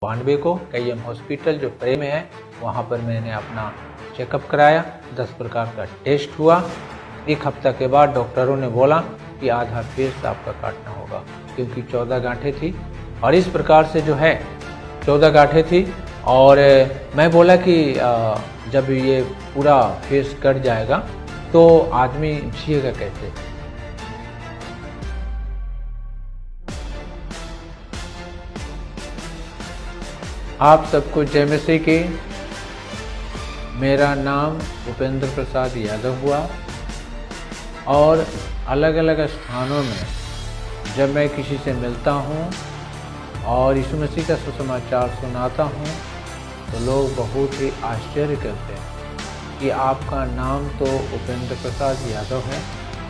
92 को KM hospital जो pray में है वहाँ पर मैंने अपना चेकअप कराया। 10 प्रकार का टेस्ट हुआ। 1 हफ्ता के बाद डॉक्टरों ने बोला कि आधा फेस आपका काटना होगा, क्योंकि 14 गांठें थी। और इस प्रकार से जो है 14 गांठें थी। और मैं बोला कि जब ये पूरा फेस कट जाएगा तो आदमी जिएगा कैसे। आप सबको जय मसीह की। मेरा नाम उपेंद्र प्रसाद यादव हुआ और अलग अलग स्थानों में जब मैं किसी से मिलता हूँ और यीशु मसीह का सुसमाचार सुनाता हूँ तो लोग बहुत ही आश्चर्य करते हैं कि आपका नाम तो उपेंद्र प्रसाद यादव है,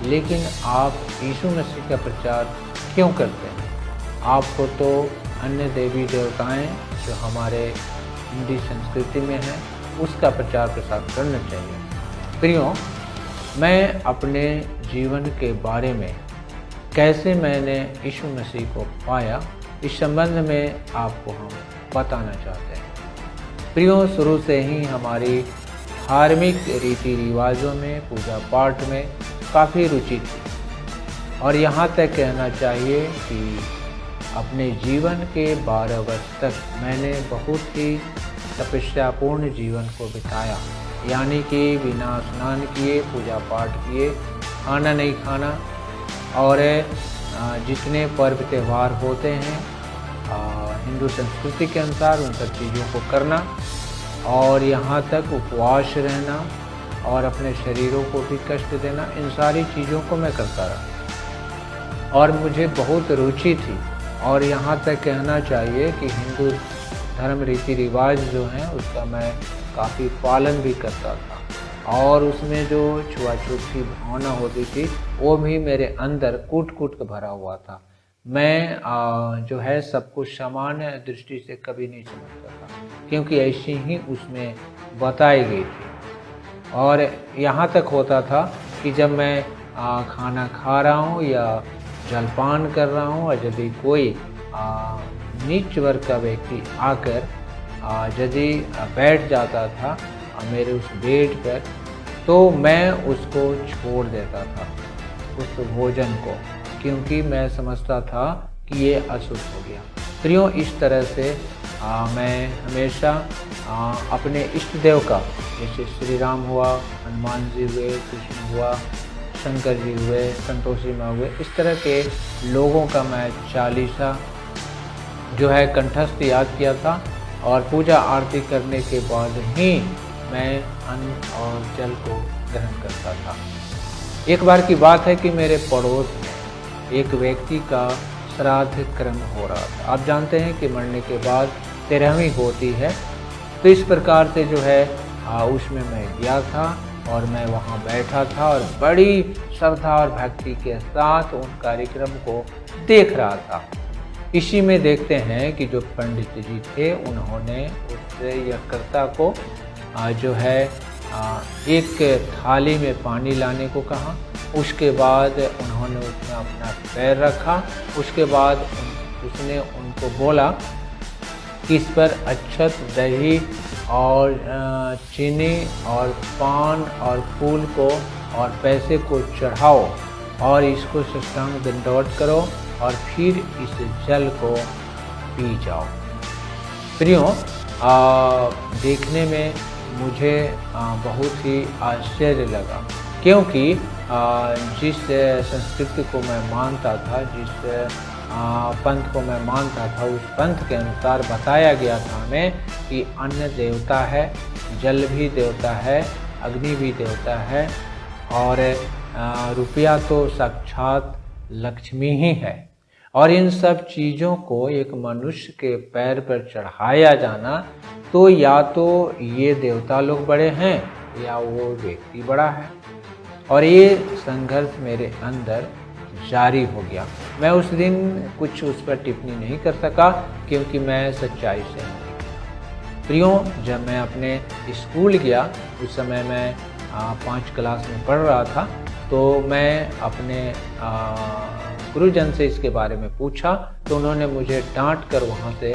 लेकिन आप यीशु मसीह का प्रचार क्यों करते हैं। आपको तो अन्य देवी देवताएं जो हमारे हिंदी संस्कृति में हैं उसका प्रचार प्रसार करना चाहिए। प्रियो, मैं अपने जीवन के बारे में कैसे मैंने यीशु मसीह को पाया, इस संबंध में आपको हम बताना चाहते हैं। प्रियो, शुरू से ही हमारी धार्मिक रीति रिवाजों में, पूजा पाठ में काफ़ी रुचि थी और यहाँ तक कहना चाहिए कि अपने जीवन के 12 वर्ष तक मैंने बहुत ही तपस्यापूर्ण जीवन को बिताया, यानी कि बिना स्नान किए, पूजा पाठ किए, खाना नहीं खाना और जितने पर्व त्यौहार होते हैं हिंदू संस्कृति के अनुसार उन सब चीज़ों को करना और यहाँ तक उपवास रहना और अपने शरीरों को भी कष्ट देना, इन सारी चीज़ों को मैं करता रहा और मुझे बहुत रुचि थी। और यहाँ तक कहना चाहिए कि हिंदू धर्म रीति रिवाज जो हैं उसका मैं काफ़ी पालन भी करता था और उसमें जो छुआछूत की भावना होती थी वो भी मेरे अंदर कूट कूट के भरा हुआ था। मैं जो है सब कुछ सामान्य दृष्टि से कभी नहीं समझता था, क्योंकि ऐसी ही उसमें बताई गई थी। और यहाँ तक होता था कि जब मैं खाना खा रहा हूँ या जलपान कर रहा हूँ और यदि कोई नीच वर्ग का व्यक्ति आकर यदि बैठ जाता था मेरे उस बेड पर, तो मैं उसको छोड़ देता था, उस भोजन को, क्योंकि मैं समझता था कि ये अशुद्ध हो गया। प्रियो, इस तरह से मैं हमेशा अपने इष्ट देव का, जैसे श्री राम हुआ, हनुमान जी हुए, कृष्ण हुआ, शंकर जी हुए, संतोषी माँ हुए, इस तरह के लोगों का मैं चालीसा जो है कंठस्थ याद किया था और पूजा आरती करने के बाद ही मैं अन्न और जल को ग्रहण करता था। एक बार की बात है कि मेरे पड़ोस में एक व्यक्ति का श्राद्ध क्रम हो रहा था। आप जानते हैं कि मरने के बाद 13वीं होती है, तो इस प्रकार से जो है उसमें मैं गया था और मैं वहाँ बैठा था और बड़ी श्रद्धा और भक्ति के साथ उन कार्यक्रम को देख रहा था। इसी में देखते हैं कि जो पंडित जी थे उन्होंने उस यज्ञकर्ता को जो है एक थाली में पानी लाने को कहा। उसके बाद उन्होंने उसमें अपना पैर रखा। उसके बाद उसने उनको बोला कि इस पर अक्षत, दही और चीनी और पान और फूल को और पैसे को चढ़ाओ और इसको साष्टांग दंडवत करो और फिर इस जल को पी जाओ। प्रियो, देखने में मुझे बहुत ही आश्चर्य लगा, क्योंकि जिस संस्कृति को मैं मानता था, जिस पंथ को मैं मानता था, उस पंथ के अनुसार बताया गया था हमें कि अन्न देवता है, जल भी देवता है, अग्नि भी देवता है और रुपया तो साक्षात लक्ष्मी ही है। और इन सब चीज़ों को एक मनुष्य के पैर पर चढ़ाया जाना, तो या तो ये देवता लोग बड़े हैं या वो व्यक्ति बड़ा है। और ये संघर्ष मेरे अंदर जारी हो गया। मैं उस दिन कुछ उस पर टिप्पणी नहीं कर सका, क्योंकि मैं सच्चाई से नहीं। प्रियो, जब मैं अपने स्कूल गया, उस समय मैं 5 क्लास में पढ़ रहा था, तो मैं अपने गुरुजन से इसके बारे में पूछा, तो उन्होंने मुझे डांट कर वहाँ से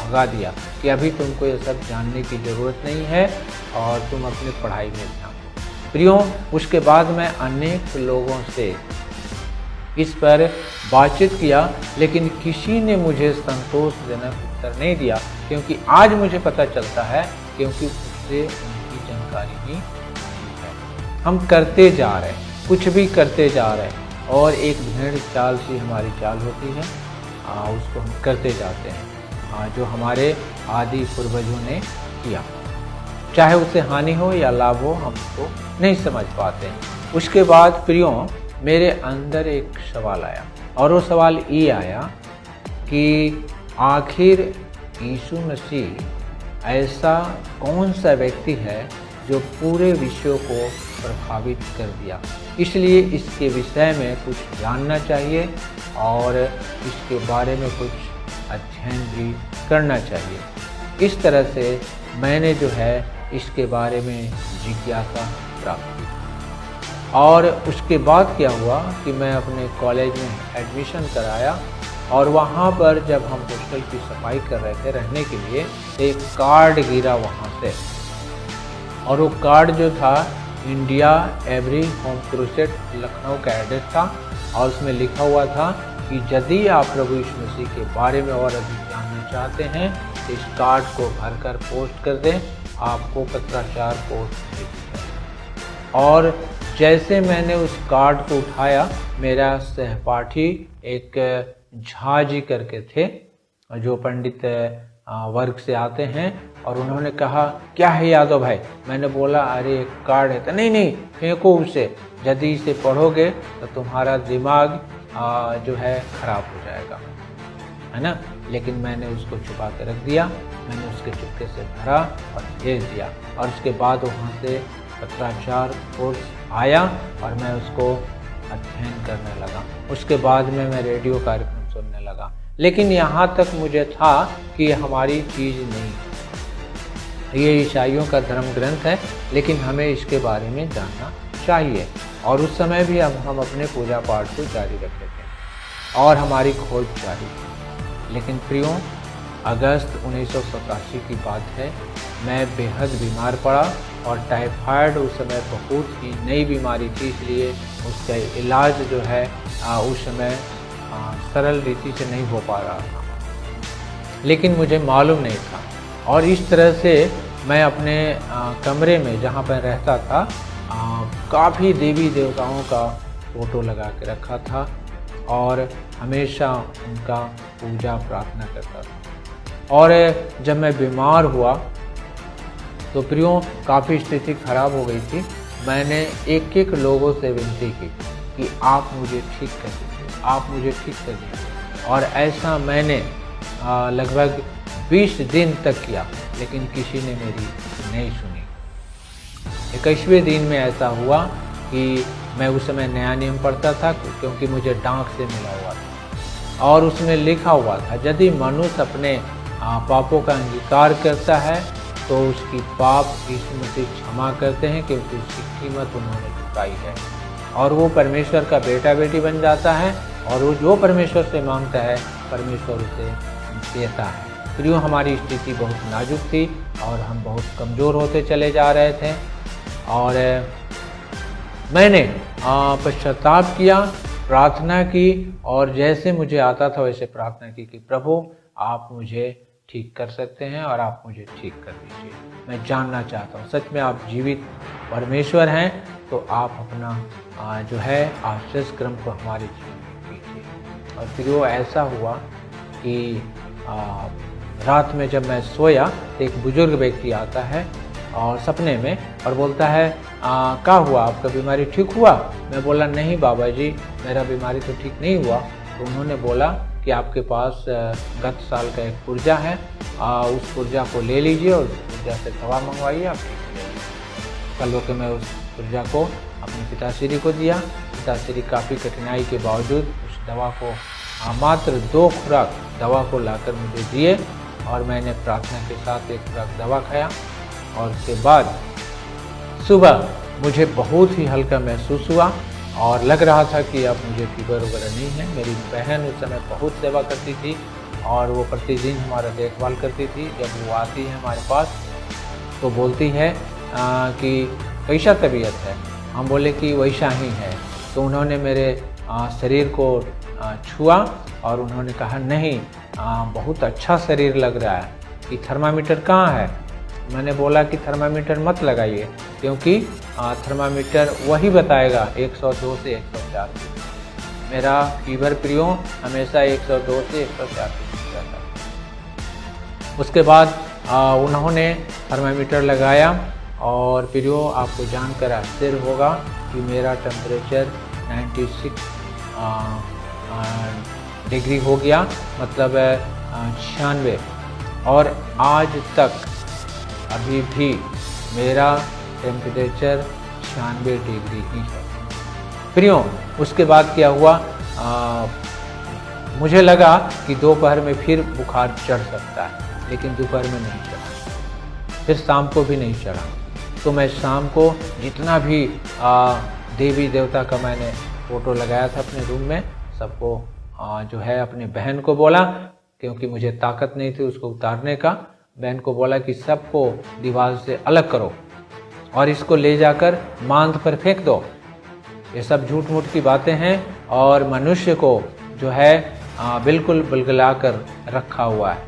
भगा दिया कि अभी तुमको ये सब जानने की ज़रूरत नहीं है और तुम अपनी पढ़ाई में ध्यान दो। प्रियो, उसके बाद मैं अनेक लोगों से इस पर बातचीत किया, लेकिन किसी ने मुझे संतोषजनक उत्तर नहीं दिया, क्योंकि आज मुझे पता चलता है क्योंकि उससे उनकी जानकारी ही नहीं है। हम करते जा रहे हैं, कुछ भी करते जा रहे हैं, और एक भेड़ चाल सी हमारी चाल होती है, उसको हम करते जाते हैं, जो हमारे आदि पूर्वजों ने किया, चाहे उससे हानि हो या लाभ हो, हम उसको नहीं समझ पाते हैं। उसके बाद प्रियो, मेरे अंदर एक सवाल आया, और वो सवाल ये आया कि आखिर यीशु मसीह ऐसा कौन सा व्यक्ति है जो पूरे विश्व को प्रभावित कर दिया। इसलिए इसके विषय में कुछ जानना चाहिए और इसके बारे में कुछ अध्ययन भी करना चाहिए। इस तरह से मैंने जो है इसके बारे में जिज्ञासा प्राप्त की। और उसके बाद क्या हुआ कि मैं अपने कॉलेज में एडमिशन कराया, और वहाँ पर जब हम हॉस्टल की सफाई कर रहे थे रहने के लिए, एक कार्ड गिरा वहाँ से, और वो कार्ड जो था India every home crusade Lucknow का एड्रेस था, और उसमें लिखा हुआ था कि यदि आप प्रभु यीशु मसीह के बारे में और अधिक जानना चाहते हैं तो इस कार्ड को भरकर पोस्ट कर दें, आपको पत्राचार पोस्ट भेजेगा। और जैसे मैंने उस कार्ड को उठाया, मेरा सहपाठी एक झा जी करके थे, जो पंडित वर्ग से आते हैं, और उन्होंने कहा क्या है यादव भाई। मैंने बोला अरे एक कार्ड है। तो नहीं फेंको उसे, यदि इसे पढ़ोगे तो तुम्हारा दिमाग जो है खराब हो जाएगा, है ना। लेकिन मैंने उसको छुपा के रख दिया, मैंने उसके चुपके से भरा और भेज दिया, और उसके बाद वहाँ से पत्राचार कोर्स आया और मैं उसको अध्ययन करने लगा। उसके बाद में मैं रेडियो कार्यक्रम सुनने लगा, लेकिन यहाँ तक मुझे था कि हमारी चीज़ नहीं, ये ईसाइयों का धर्म ग्रंथ है, लेकिन हमें इसके बारे में जानना चाहिए। और उस समय भी हम अपने पूजा पाठ को जारी रखते थे और हमारी खोज जारी थी। लेकिन प्रियो, अगस्त 1987 की बात है, मैं बेहद बीमार पड़ा, और टाइफाइड उस समय बहुत ही नई बीमारी थी, इसलिए उसका इलाज जो है उस समय सरल रीति से नहीं हो पा रहा था, लेकिन मुझे मालूम नहीं था। और इस तरह से मैं अपने कमरे में जहाँ पर रहता था, काफ़ी देवी देवताओं का फ़ोटो लगा के रखा था, और हमेशा उनका पूजा प्रार्थना करता था। और जब मैं बीमार हुआ तो प्रियो, काफ़ी स्थिति खराब हो गई थी। मैंने एक एक लोगों से विनती की कि आप मुझे ठीक कर दीजिए, आप मुझे ठीक कर दीजिए। और ऐसा मैंने लगभग 20 दिन तक किया, लेकिन किसी ने मेरी नहीं सुनी। 21वें दिन में ऐसा हुआ कि मैं उस समय नया नियम पढ़ता था, क्योंकि मुझे डाक से मिला हुआ था, और उसमें लिखा हुआ था यदि मनुष्य अपने पापों का अंगीकार करता है तो उसकी पाप यीशु मसीह क्षमा करते हैं, क्योंकि उसकी कीमत उन्होंने चुकाई है, और वो परमेश्वर का बेटा बेटी बन जाता है, और वो जो परमेश्वर से मांगता है परमेश्वर उसे देता है। प्रियो, हमारी स्थिति बहुत नाजुक थी और हम बहुत कमज़ोर होते चले जा रहे थे, और मैंने पश्चाताप किया, प्रार्थना की, और जैसे मुझे आता था वैसे प्रार्थना की कि प्रभु आप मुझे ठीक कर सकते हैं और आप मुझे ठीक कर दीजिए। मैं जानना चाहता हूँ, सच में आप जीवित परमेश्वर हैं, तो आप अपना जो है आश्चर्य क्रम को हमारे जीवन में कीजिए। और फिर वो ऐसा हुआ कि रात में जब मैं सोया तो एक बुजुर्ग व्यक्ति आता है और सपने में, और बोलता है क्या हुआ, आपका बीमारी ठीक हुआ। मैं बोला नहीं बाबा जी, मेरा बीमारी तो ठीक नहीं हुआ। तो उन्होंने बोला कि आपके पास गत साल का एक पुर्जा है, उस पुर्जा को ले लीजिए और उस पुर्जा से दवा मंगवाइए, आप ठीक हो जाइए। कल होकर मैं उस पुर्जा को अपने पिताश्री को दिया। पिताश्री काफ़ी कठिनाई के बावजूद उस दवा को मात्र 2 खुराक दवा को लाकर मुझे दिए, और मैंने प्रार्थना के साथ 1 खुराक दवा खाया। और उसके बाद सुबह मुझे बहुत ही हल्का महसूस हुआ, और लग रहा था कि अब मुझे फीवर वगैरह नहीं है। मेरी बहन उस समय बहुत सेवा करती थी, और वो प्रतिदिन हमारा देखभाल करती थी। जब वो आती है हमारे पास तो बोलती है कि कैसा तबीयत है। हम बोले कि वैसा ही है। तो उन्होंने मेरे शरीर को छुआ और उन्होंने कहा नहीं, बहुत अच्छा शरीर लग रहा है, कि थर्मामीटर कहाँ है। मैंने बोला कि थर्मामीटर मत लगाइए, क्योंकि थर्मामीटर वही बताएगा 102 से 104। मेरा फीवर प्रियो हमेशा 102 से 104 रहता है। उसके बाद उन्होंने थर्मामीटर लगाया और प्रियो आपको जानकर आश्चर्य होगा कि मेरा टेम्परेचर 96 डिग्री हो गया, मतलब 96। और आज तक अभी भी मेरा टेम्परेचर 96 डिग्री ही है। प्रियो उसके बाद क्या हुआ, मुझे लगा कि दोपहर में फिर बुखार चढ़ सकता है, लेकिन दोपहर में नहीं चढ़ा, फिर शाम को भी नहीं चढ़ा। तो मैं शाम को जितना भी देवी देवता का मैंने फ़ोटो लगाया था अपने रूम में, सबको जो है अपने बहन को बोला, क्योंकि मुझे ताकत नहीं थी उसको उतारने का। बहन को बोला कि सबको दीवार से अलग करो और इसको ले जाकर मांद पर फेंक दो। ये सब झूठ मूठ की बातें हैं और मनुष्य को जो है बिल्कुल बुलगुला कर रखा हुआ है।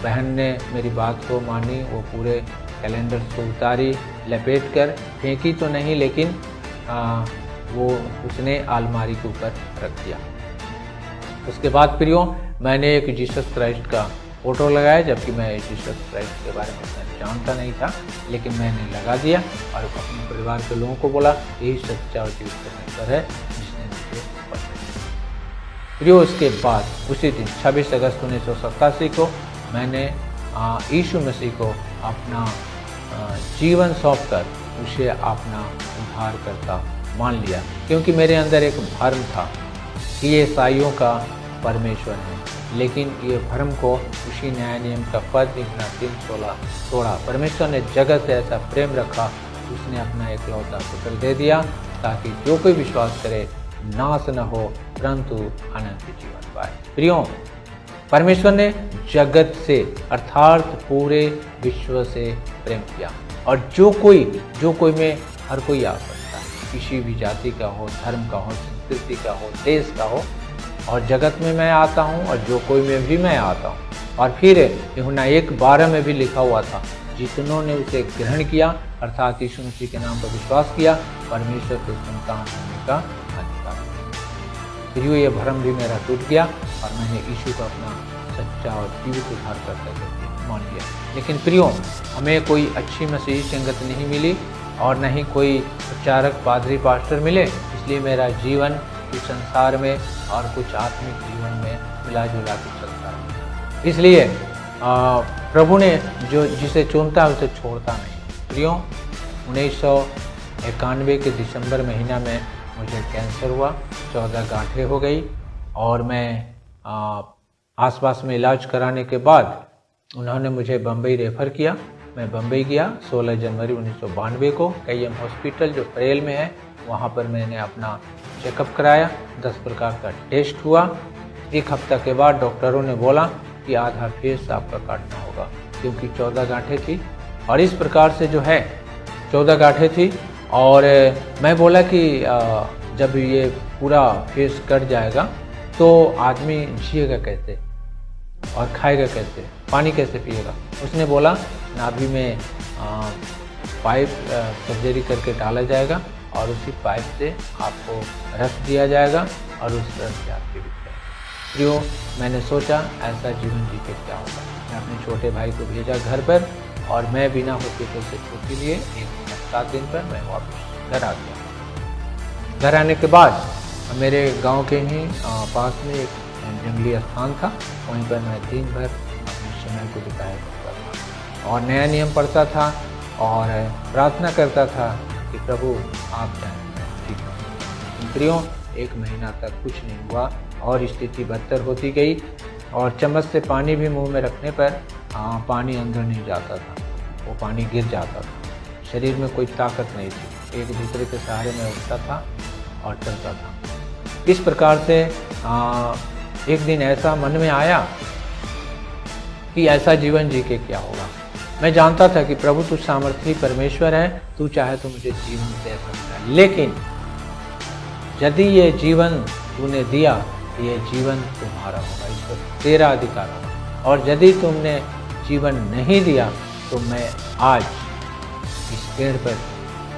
बहन ने मेरी बात को मानी, वो पूरे कैलेंडर को उतारी, लपेट कर फेंकी तो नहीं, लेकिन वो उसने अलमारी के ऊपर रख दिया। उसके बाद प्रियो मैंने एक जीसस क्राइस्ट का फ़ोटो लगाया, जबकि मैं जीसस क्राइस्ट के बारे में जानता नहीं था, लेकिन मैंने लगा दिया और अपने परिवार के लोगों को बोला यही सच्चा और जीवित परमेश्वर है जिसने मुझे बचाया। प्रियो उसके बाद उसी दिन 26 अगस्त 1987 को मैंने यीशु मसीह को अपना जीवन सौंपकर उसे अपना उद्धारकर्ता मान लिया, क्योंकि मेरे अंदर एक भ्रम था कि ये ईसाइयों का परमेश्वर है, लेकिन ये भ्रम को उसी न्याय नियम का पद 3:16 तोड़ा। परमेश्वर ने जगत से ऐसा प्रेम रखा, उसने अपना एकलौता पुत्र दे दिया, ताकि जो कोई विश्वास करे नाश न हो परंतु अनंत जीवन पाए। प्रियो परमेश्वर ने जगत से अर्थात पूरे विश्व से प्रेम किया, और जो कोई में हर कोई आ सकता है, किसी भी जाति का हो, धर्म का हो, संस्कृति का हो, देश का हो, और जगत में मैं आता हूँ और जो कोई में भी मैं आता हूँ। और फिर यूहन्ना 1:12 में भी लिखा हुआ था, जितनों ने उसे ग्रहण किया अर्थात यीशु मसीह के नाम पर विश्वास किया, परमेश्वर के संतान होने का अधिकार। फिर ये भ्रम भी मेरा टूट गया और मैंने यीशु को अपना सच्चा और जीवित उद्धारकर्ता मान लिया। लेकिन प्रियो हमें कोई अच्छी मसीही संगत नहीं मिली और न ही कोई प्रचारक पादरी पास्टर मिले, इसलिए मेरा जीवन इस संसार में और कुछ आत्मिक जीवन में मिला जुला के चलता है। इसलिए प्रभु ने जिसे चुनता है उसे छोड़ता नहीं। प्रियो 1991 के दिसंबर महीना में मुझे कैंसर हुआ, 14 गांठें हो गई और मैं आसपास में इलाज कराने के बाद उन्होंने मुझे बम्बई रेफ़र किया। मैं बम्बई गया 16 जनवरी 1992 को KM हॉस्पिटल जो फरेल में है, वहाँ पर मैंने अपना चेकअप कराया। 10 प्रकार का टेस्ट हुआ। 1 हफ्ता के बाद डॉक्टरों ने बोला कि आधा फेस आपका काटना होगा, क्योंकि 14 गांठें थी। और इस प्रकार से जो है 14 गांठें थी। और मैं बोला कि जब ये पूरा फेस कट जाएगा तो आदमी जिएगा कैसे और खाएगा कैसे, पानी कैसे पिएगा। उसने बोला नाभि में पाइप सर्जरी करके डाला जाएगा और उसी पाइप से आपको रस दिया जाएगा और उस रस से आपके बिक जाएगा। प्रियो मैंने सोचा ऐसा जीवन जी के क्या होगा। मैं अपने छोटे भाई को भेजा घर पर और मैं बिना हॉस्पिटल से छुट्टी लिए 7 दिन पर मैं वापस घर आ गया। घर आने के बाद मेरे गांव के ही पास में एक जंगली स्थान था, वहीं पर मैं दिन भर अपने समय को बिताया करता था और नया नियम पढ़ता था और प्रार्थना करता था कि प्रभु आप चाहें ठीक है। प्रियो 1 महीना तक कुछ नहीं हुआ और स्थिति बदतर होती गई और चम्मच से पानी भी मुंह में रखने पर पानी अंदर नहीं जाता था, वो पानी गिर जाता था। शरीर में कोई ताकत नहीं थी, एक दूसरे के सहारे में उठता था और चलता था। इस प्रकार से एक दिन ऐसा मन में आया कि ऐसा जीवन जी के क्या होगा। मैं जानता था कि प्रभु तू सामर्थी परमेश्वर है, तू चाहे तो मुझे जीवन दे सकता है, लेकिन यदि ये जीवन तूने दिया तो ये जीवन तुम्हारा होगा, इस पर तेरा अधिकार होगा। और यदि तुमने जीवन नहीं दिया तो मैं आज इस पेड़ पर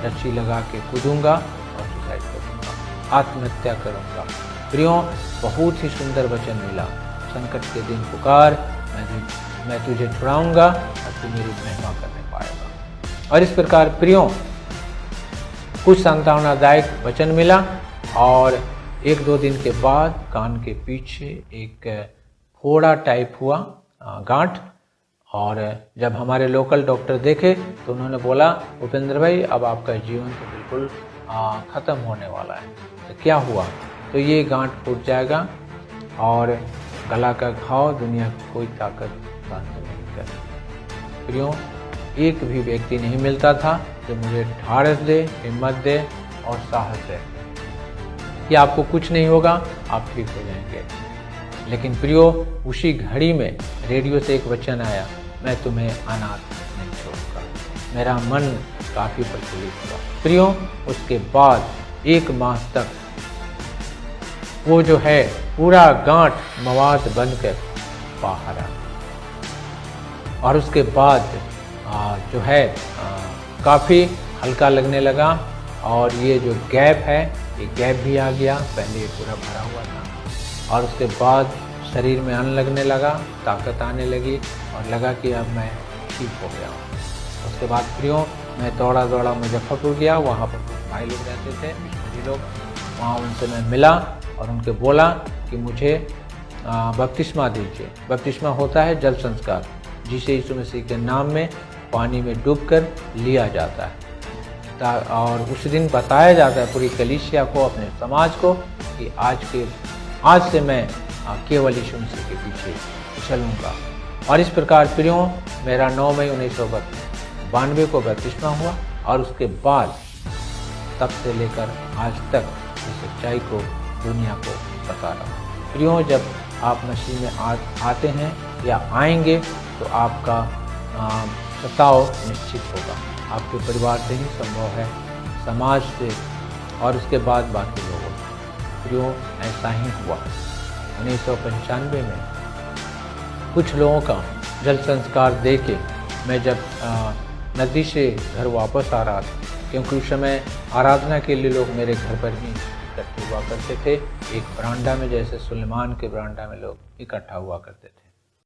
रस्सी लगा के कूदूंगा और सुसाइड करूंगा, आत्महत्या करूंगा। प्रियो, बहुत ही सुंदर वचन मिला, संकट के दिन पुकार, मैं तुझे छुड़ाऊंगा और तू मेरी महिमा करने पाएगा। और इस प्रकार प्रियो, कुछ सांत्वनादायक वचन मिला और 1-2 दिन के बाद कान के पीछे एक फोड़ा टाइप हुआ, गांठ। और जब हमारे लोकल डॉक्टर देखे तो उन्होंने बोला, उपेंद्र भाई अब आपका जीवन तो बिल्कुल ख़त्म होने वाला है। तो क्या हुआ? तो ये गांठ फूट जाएगा और गला का घाव दुनिया की कोई ताकत बंद नहीं कर। प्रियो, एक भी व्यक्ति नहीं मिलता था जो मुझे ढाढ़स दे, हिम्मत दे और साहस दे कि आपको कुछ नहीं होगा, आप ठीक हो जाएंगे। लेकिन प्रियो, उसी घड़ी में रेडियो से एक वचन आया, मैं तुम्हें अनाथ नहीं छोड़ूंगा। मेरा मन काफ़ी प्रफुल्लित हुआ। प्रियो, उसके बाद 1 माह तक वो जो है पूरा गांठ मवाद बनकर बाहर आ गया और उसके बाद जो है काफ़ी हल्का लगने लगा और ये जो गैप है ये गैप भी आ गया, पहले ये पूरा भरा हुआ था। और उसके बाद शरीर में अन्न लगने लगा, ताकत आने लगी और लगा कि अब मैं ठीक हो गया हूँ। उसके बाद प्रियो, मैं दौड़ा मुजफ्फरपुर गया, वहाँ पर कुछ भाई लोग रहते थे, मिशनरी लोग, वहाँ उनसे मैं मिला और उनके बोला कि मुझे बपतिस्मा दीजिए। बपतिस्मा होता है जल संस्कार, जिसे यीशु मसीह के नाम में पानी में डूबकर लिया जाता है। और उस दिन बताया जाता है पूरी कलीसिया को, अपने समाज को, कि आज से मैं केवल यीशु मसीह के पीछे चलूँगा। और इस प्रकार प्रियो, मेरा 9 मई 1992 को बपतिस्मा हुआ और उसके बाद तब से लेकर आज तक इस सच्चाई को दुनिया को बता रहा हूँ। प्रियो, जब आप मसीह में आते हैं या आएंगे तो आपका बचाव निश्चित होगा। आपके परिवार से ही संभव है, समाज से और उसके बाद बाकी लोगों से। प्रियो, ऐसा ही हुआ। 1995 में कुछ लोगों का जल संस्कार दे के मैं जब नदी से घर वापस आ रहा था, क्योंकि उस समय आराधना के लिए लोग मेरे घर पर ही इकट्ठे हुआ करते थे। एक बरामदा में, जैसे सुलेमान के बरामदा में लोग इकट्ठा हुआ करते थे।